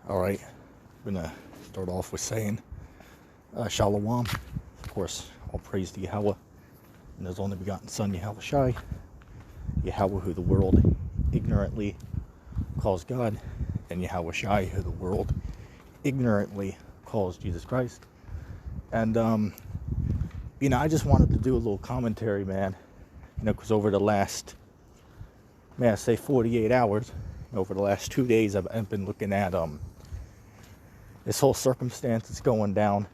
All right, I'm gonna start off with saying Shalom. Of course, all praise to Yahweh and His only begotten Son, Yahweh Shai. Yahweh, who the world ignorantly calls God, and Yahweh Shai, who the world ignorantly calls Jesus Christ. And I just wanted to do a little commentary, man. Because over the last, may I say, 48 hours, over the last 2 days, I've been looking at this whole circumstance that's going down,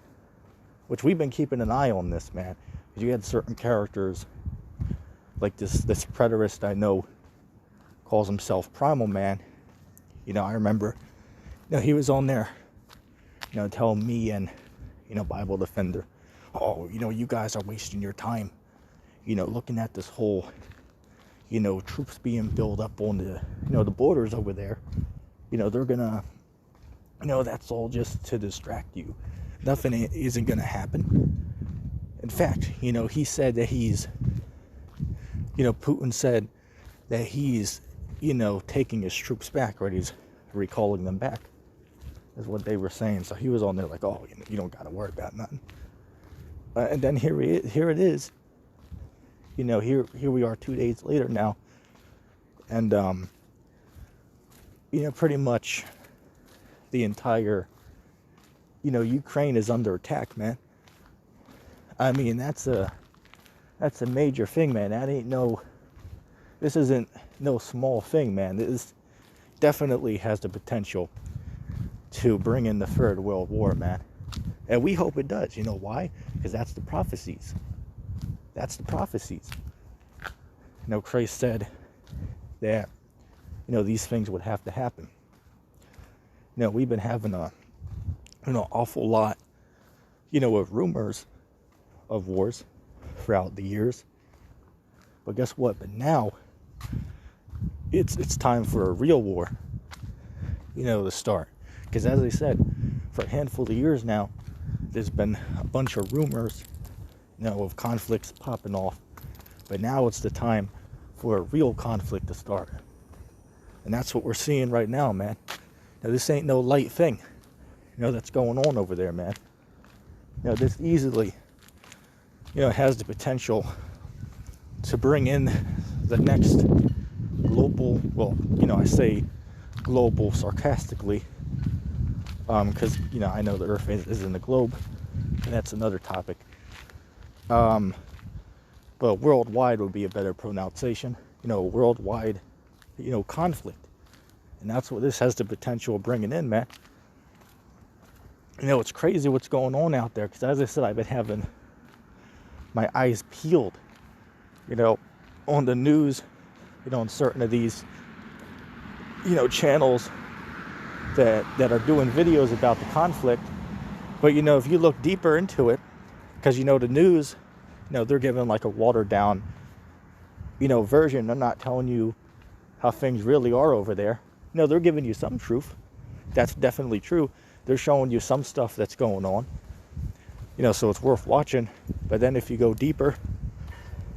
which we've been keeping an eye on this, man. Because you had certain characters, like this preterist I know calls himself Primal Man. I remember, he was on there, telling me and, Bible Defender, oh, you guys are wasting your time, looking at this whole, troops being built up on the, the borders over there. They're gonna, that's all just to distract you. Nothing isn't gonna happen. In fact, he said that he's, Putin said that he's, taking his troops back, right? He's recalling them back, is what they were saying. So he was on there like, oh, you don't got to worry about nothing. And then here it is. Here we are 2 days later now. And, pretty much the entire, Ukraine is under attack, man. I mean, that's a major thing, man. This isn't no small thing, man. This definitely has the potential to bring in the Third World War, man. And we hope it does. You know why? Because that's the prophecies. That's the prophecies. Christ said that, these things would have to happen. We've been having awful lot, of rumors of wars throughout the years. But guess what? But now, it's time for a real war, to start. Because as I said, for a handful of years now, there's been a bunch of rumors, of conflicts popping off. But now it's the time for a real conflict to start. And that's what we're seeing right now, man. Now, this ain't no light thing, that's going on over there, man. This easily, has the potential to bring in the next global, well, I say global sarcastically, because, I know the Earth is in the globe, and that's another topic. But worldwide would be a better pronunciation, worldwide, conflict. And that's what this has the potential of bringing in, man. It's crazy what's going on out there, because as I said, I've been having my eyes peeled, on the news, on certain of these, channels that are doing videos about the conflict. But, if you look deeper into it, because, the news, they're giving like a watered down, version. They're not telling you how things really are over there. They're giving you some truth. That's definitely true. They're showing you some stuff that's going on, so it's worth watching. But then if you go deeper,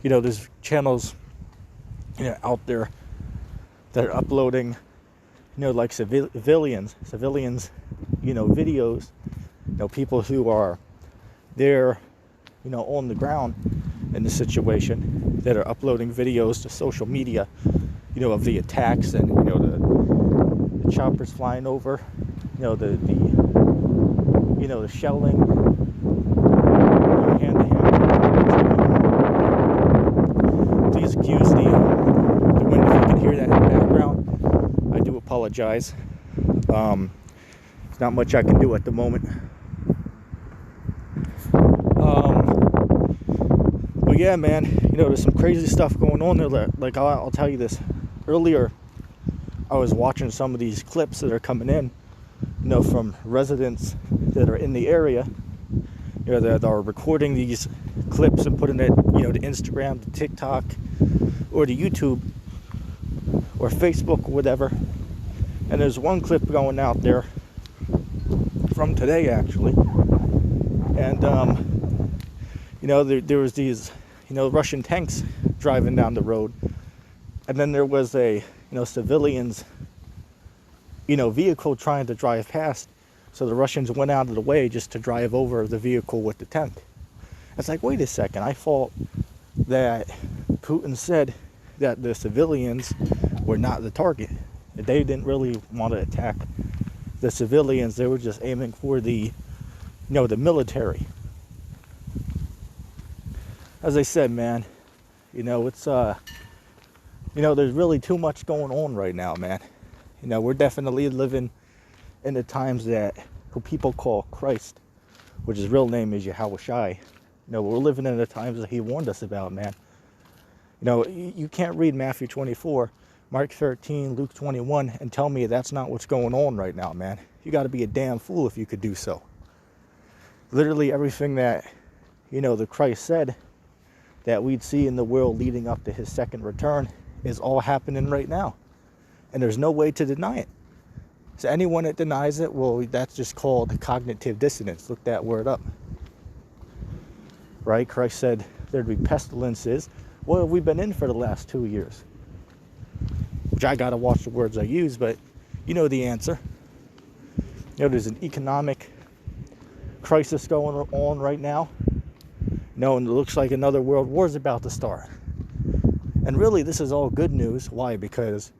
there's channels, out there that are uploading, like civilians, videos, people who are there, on the ground in the situation, that are uploading videos to social media, of the attacks and, the choppers flying over, the shelling, hand-to-hand. Please excuse the wind if you can hear that in the background. I do apologize. There's not much I can do at the moment. But yeah, man, there's some crazy stuff going on there. Like I'll tell you this. Earlier, I was watching some of these clips that are coming in, from residents that are in the area, that are recording these clips and putting it, to Instagram, to TikTok, or to YouTube, or Facebook, or whatever. And there's one clip going out there from today, actually. And, there was these, Russian tanks driving down the road. And then there was civilians, vehicle trying to drive past. So the Russians went out of the way just to drive over the vehicle with the tank. It's like, wait a second, I thought that Putin said that the civilians were not the target. They didn't really want to attack the civilians. They were just aiming for the military. As I said, man, it's there's really too much going on right now, man. We're definitely living in the times that who people call Christ, which his real name is Yahweh Shai. We're living in the times that he warned us about, man. You can't read Matthew 24, Mark 13, Luke 21, and tell me that's not what's going on right now, man. You got to be a damn fool if you could do so. Literally everything that, the Christ said that we'd see in the world leading up to his second return is all happening right now. And there's no way to deny it. So anyone that denies it, well, that's just called cognitive dissonance. Look that word up. Right? Christ said there'd be pestilences. What have we been in for the last 2 years? Which I got to watch the words I use, but you know the answer. There's an economic crisis going on right now. And it looks like another world war is about to start. And really, this is all good news. Why? Because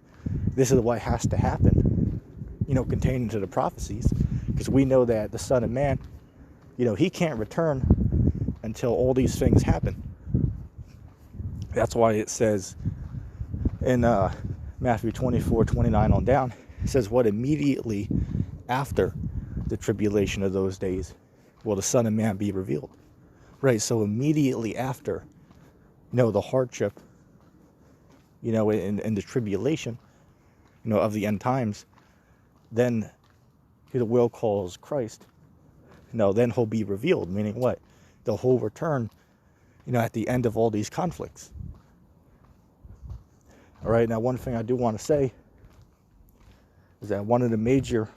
this is what has to happen, containing to the prophecies. Because we know that the Son of Man, he can't return until all these things happen. That's why it says in Matthew 24:29 on down, it says, what immediately after the tribulation of those days will the Son of Man be revealed. Right, so immediately after, the hardship, in the tribulation, of the end times, then the world calls Christ, then he'll be revealed, meaning what? The whole return, at the end of all these conflicts. All right, now one thing I do want to say is that one of the major,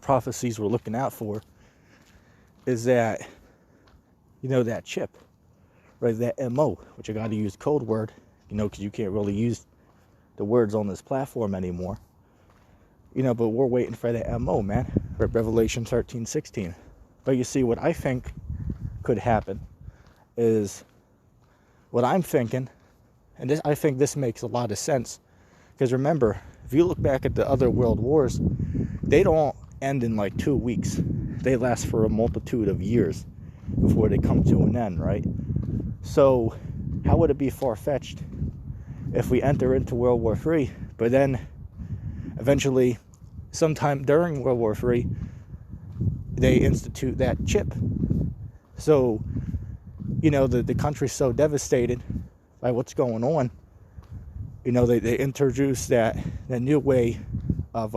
prophecies we're looking out for is that, that chip, right, that MO, which I got to use code word, because you can't really use the words on this platform anymore. But we're waiting for that MO, man, Revelation 13:16. But you see, what I think could happen is what I'm thinking, and I think this makes a lot of sense, because remember, if you look back at the other world wars, they don't end in like 2 weeks. They last for a multitude of years before they come to an end, right? So how would it be far-fetched if we enter into World War III, but then eventually, sometime during World War III, they institute that chip? So, the country's so devastated by what's going on, they introduce that new way of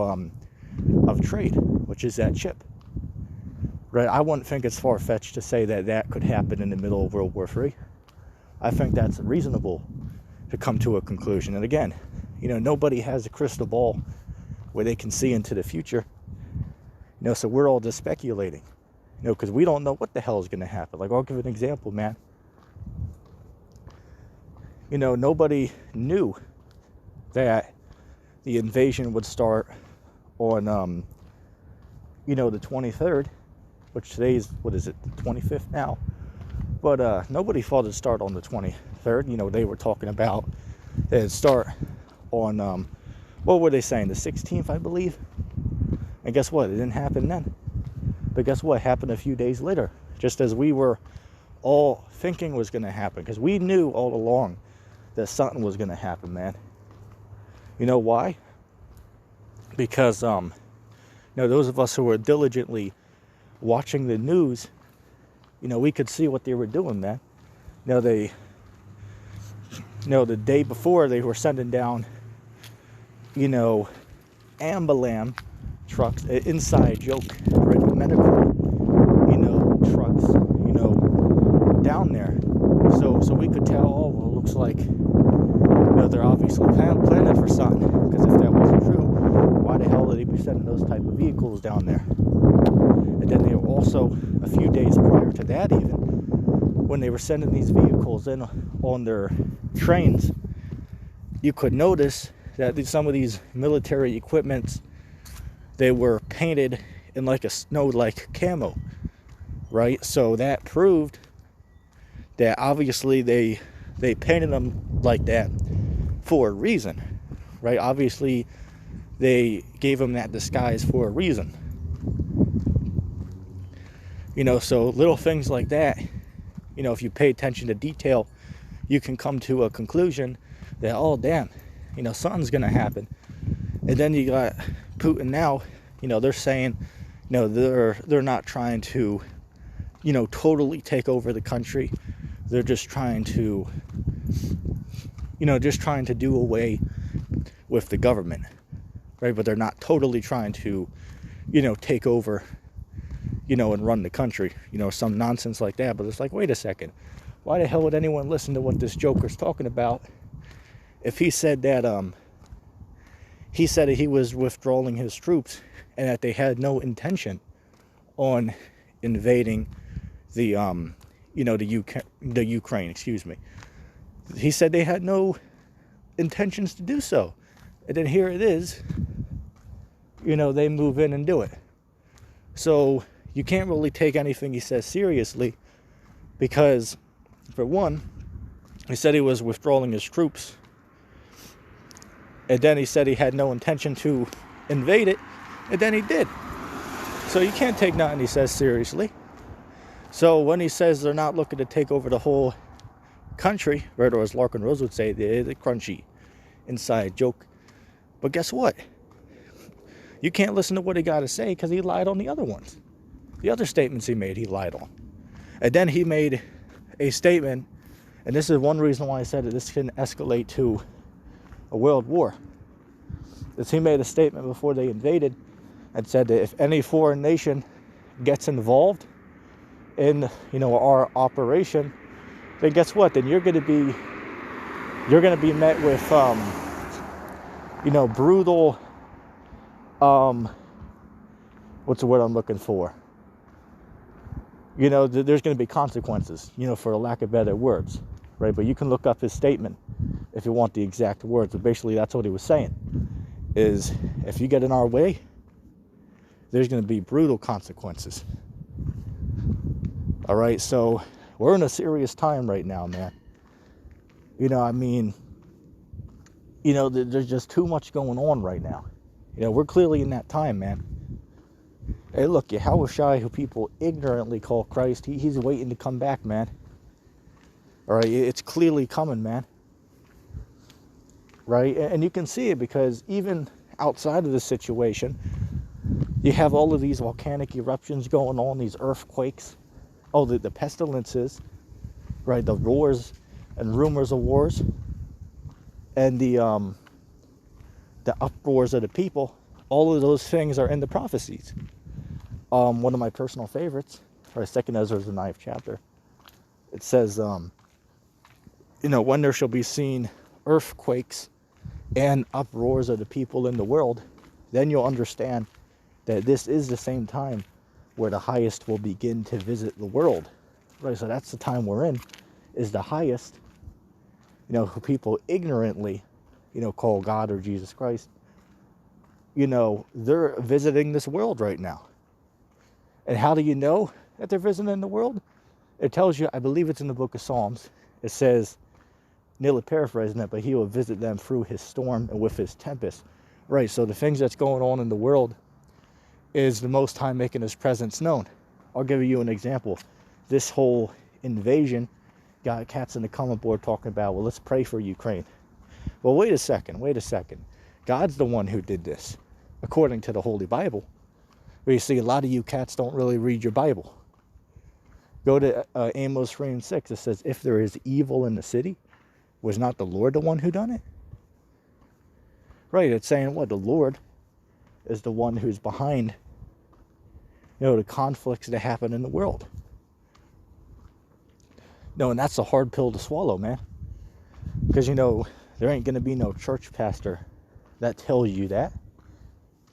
trade, which is that chip. Right? I wouldn't think it's far-fetched to say that could happen in the middle of World War III. I think that's reasonable to come to a conclusion. And again, nobody has a crystal ball where they can see into the future. So we're all just speculating. Because we don't know what the hell is going to happen. Like, I'll give an example, man. Nobody knew that the invasion would start on, the 23rd, which today's, what is it, the 25th now? But nobody thought it'd start on the 23rd. They were talking about it'd start on, what were they saying, the 16th, I believe? And guess what? It didn't happen then. But guess what? It happened a few days later, just as we were all thinking was going to happen, because we knew all along that something was going to happen, man. You know why? Because, those of us who were diligently watching the news, we could see what they were doing, man. The day before, they were sending down, ambulan trucks, inside joke, right, medical, trucks, down there. So we could tell, oh, well, it looks like, they're obviously planning for something. Because if that wasn't true, why the hell would they be sending those type of vehicles down there? And then they were also, a few days prior to that even, when they were sending these vehicles in on their trains, you could notice that some of these military equipments, they were painted in like a snow-like camo, right? So that proved that obviously they painted them like that for a reason, right? Obviously they gave them that disguise for a reason. So little things like that, if you pay attention to detail, you can come to a conclusion that, oh damn, something's gonna happen. And then you got Putin now, they're saying, they're not trying to, totally take over the country. They're just trying to, do away with the government, right? But they're not totally trying to, take over, and run the country, some nonsense like that. But it's like, wait a second, why the hell would anyone listen to what this joker's talking about if he said that he was withdrawing his troops and that they had no intention on invading the Ukraine, excuse me. He said they had no intentions to do so. And then here it is, they move in and do it. So you can't really take anything he says seriously because, for one, he said he was withdrawing his troops. And then he said he had no intention to invade it. And then he did. So you can't take nothing he says seriously. So when he says they're not looking to take over the whole country, right, or as Larkin Rose would say, the crunchy inside joke. But guess what? You can't listen to what he got to say because he lied on the other ones. The other statements he made, he lied on. And then he made a statement, and this is one reason why I said that this can escalate to a world war. Is he made a statement before they invaded and said that if any foreign nation gets involved in, our operation, then guess what? Then you're going to be met with, brutal, what's the word I'm looking for? There's going to be consequences, for a lack of better words, right? But you can look up his statement if you want the exact words. But basically, that's what he was saying, is if you get in our way, there's going to be brutal consequences. All right, so we're in a serious time right now, man. There's just too much going on right now. We're clearly in that time, man. Hey, look, Yahushua, who people ignorantly call Christ, he's waiting to come back, man. All right, it's clearly coming, man. Right, and you can see it because even outside of this situation, you have all of these volcanic eruptions going on, these earthquakes, the pestilences, right, the wars and rumors of wars, and the uproars of the people. All of those things are in the prophecies. One of my personal favorites, or 2nd Ezra, the 9th chapter. It says, when there shall be seen earthquakes and uproars of the people in the world, then you'll understand that this is the same time where the highest will begin to visit the world. Right, so that's the time we're in, is the highest, who people ignorantly, call God or Jesus Christ. They're visiting this world right now. And how do you know that they're visiting the world? It tells you, I believe it's in the book of Psalms. It says, nearly paraphrasing it, but he will visit them through his storm and with his tempest. Right, so the things that's going on in the world is the Most High making his presence known. I'll give you an example. This whole invasion got cats in the comment board talking about, well, let's pray for Ukraine. Well, wait a second. God's the one who did this, according to the Holy Bible. But you see, a lot of you cats don't really read your Bible. Go to Amos 3:6. It says, if there is evil in the city, was not the Lord the one who done it? Right, it's saying what? The Lord is the one who's behind, the conflicts that happen in the world. And that's a hard pill to swallow, man. Because, there ain't going to be no church pastor that tells you that.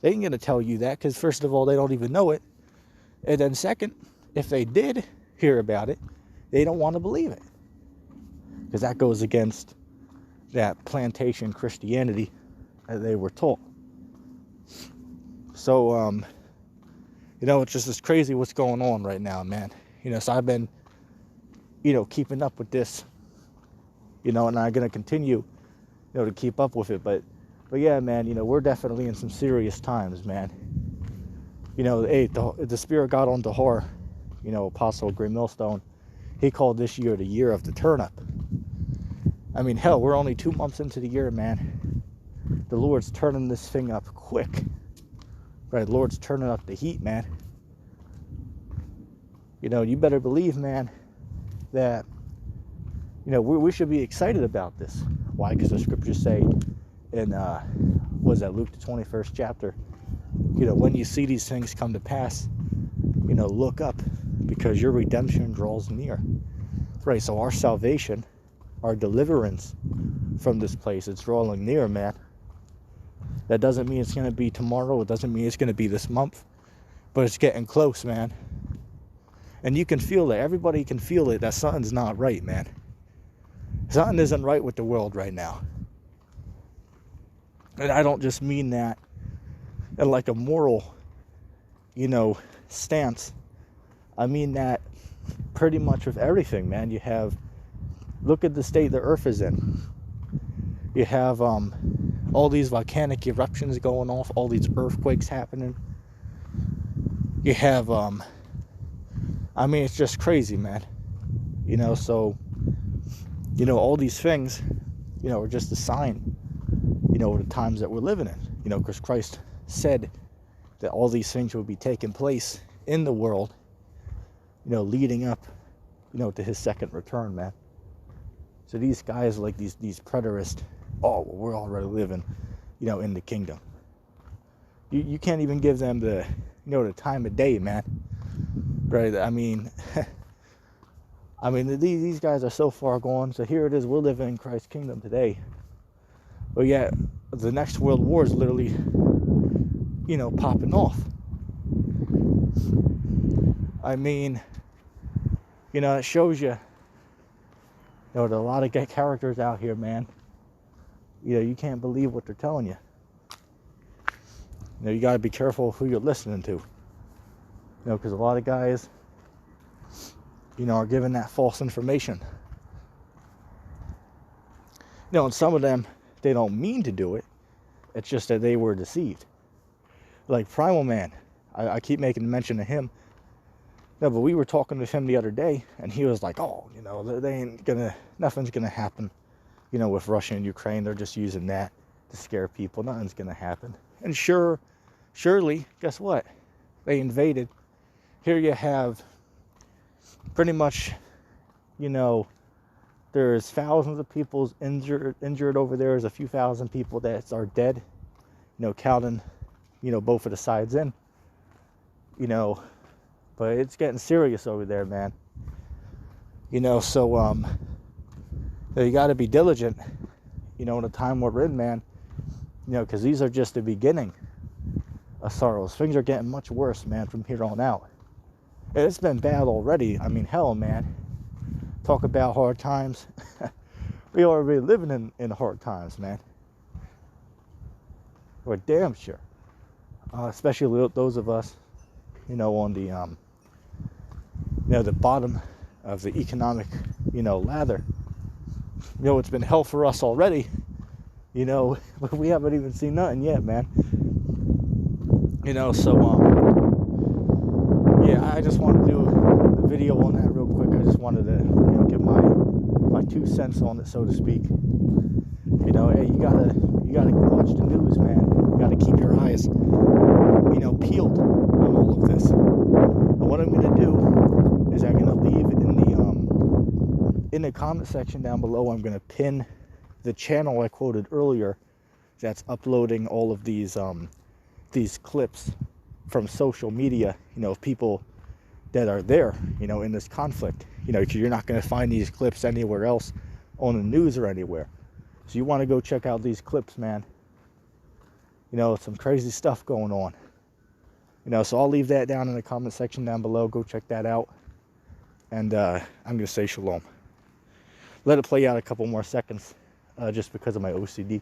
They ain't going to tell you that because, first of all, they don't even know it. And then second, if they did hear about it, they don't want to believe it. Because that goes against that plantation Christianity, that they were taught. So, you know, it's just crazy what's going on right now, man. You know, so I've been, you know, keeping up with this, you know, and I'm going to continue, you know, to keep up with it. But yeah, man, you know, we're definitely in some serious times, man. You know, hey, the Spirit got on Dahar, you know, Apostle Gray Millstone. He called this year the year of the turn-up. I mean, hell, we're only 2 months into the year, man. The Lord's turning this thing up quick. Right, the Lord's turning up the heat, man. You know, you better believe, man, that, you know, we should be excited about this. Why? Because the scriptures say in, was that Luke the 21st chapter, you know, when you see these things come to pass, you know, look up, because your redemption draws near. Right, so our salvation, our deliverance from this place, it's drawing near, man. That doesn't mean it's going to be tomorrow. It doesn't mean it's going to be this month. But it's getting close, man. And you can feel it. Everybody can feel it that something's not right, man. Something isn't right with the world right now. And I don't just mean that in like a moral, you know, stance. I mean that pretty much with everything, man. You have, look at the state the earth is in. You have all these volcanic eruptions going off, all these earthquakes happening. You have, I mean, it's just crazy, man. You know, so, you know, all these things, you know, are just a sign, you know, of the times that we're living in. You know, because Christ said that all these things will be taking place in the world, you know, leading up, you know, to his second return, man. So these guys, like these preterists, oh, well, we're already living, you know, in the kingdom. You can't even give them the, you know, the time of day, man. Right? I mean, these guys are so far gone. So here it is, we're living in Christ's kingdom today. But yet, the next world war is literally, you know, popping off. I mean, you know, it shows you, you know, there are a lot of characters out here, man. You know, you can't believe what they're telling you. You know, you got to be careful who you're listening to. You know, because a lot of guys, you know, are giving that false information. You know, and some of them, they don't mean to do it. It's just that they were deceived. Like Primal Man, I keep making mention of him. No, but we were talking with him the other day, and he was like, oh, you know, nothing's gonna happen, you know, with Russia and Ukraine. They're just using that to scare people. Nothing's gonna happen. And surely, guess what? They invaded. Here you have pretty much, you know, there's thousands of people injured over there. There's a few thousand people that are dead, you know, counting, you know, both of the sides in, you know. But it's getting serious over there, man. You know, so you got to be diligent, you know, in the time we're in, man. You know, because these are just the beginning of sorrows. Things are getting much worse, man, from here on out. It's been bad already. I mean, hell, man. Talk about hard times. We already living in hard times, man. We're damn sure. Especially those of us, you know, on the you know, the bottom of the economic, you know, ladder. You know, it's been hell for us already, you know, but we haven't even seen nothing yet, man. You know, so yeah, I just wanted to do a video on that real quick. I just wanted to, you know, give my 2 cents on it, so to speak. You know, hey, you gotta watch the news, man. You gotta keep your eyes, you know, peeled on all of this. And what I'm gonna do is I'm gonna leave in the comment section down below. I'm gonna pin the channel I quoted earlier that's uploading all of these clips from social media, you know, of people that are there, you know, in this conflict. You know, you're not going to find these clips anywhere else on the news or anywhere. So you want to go check out these clips, man. You know, some crazy stuff going on. You know, so I'll leave that down in the comment section down below. Go check that out. And I'm going to say shalom. Let it play out a couple more seconds just because of my OCD.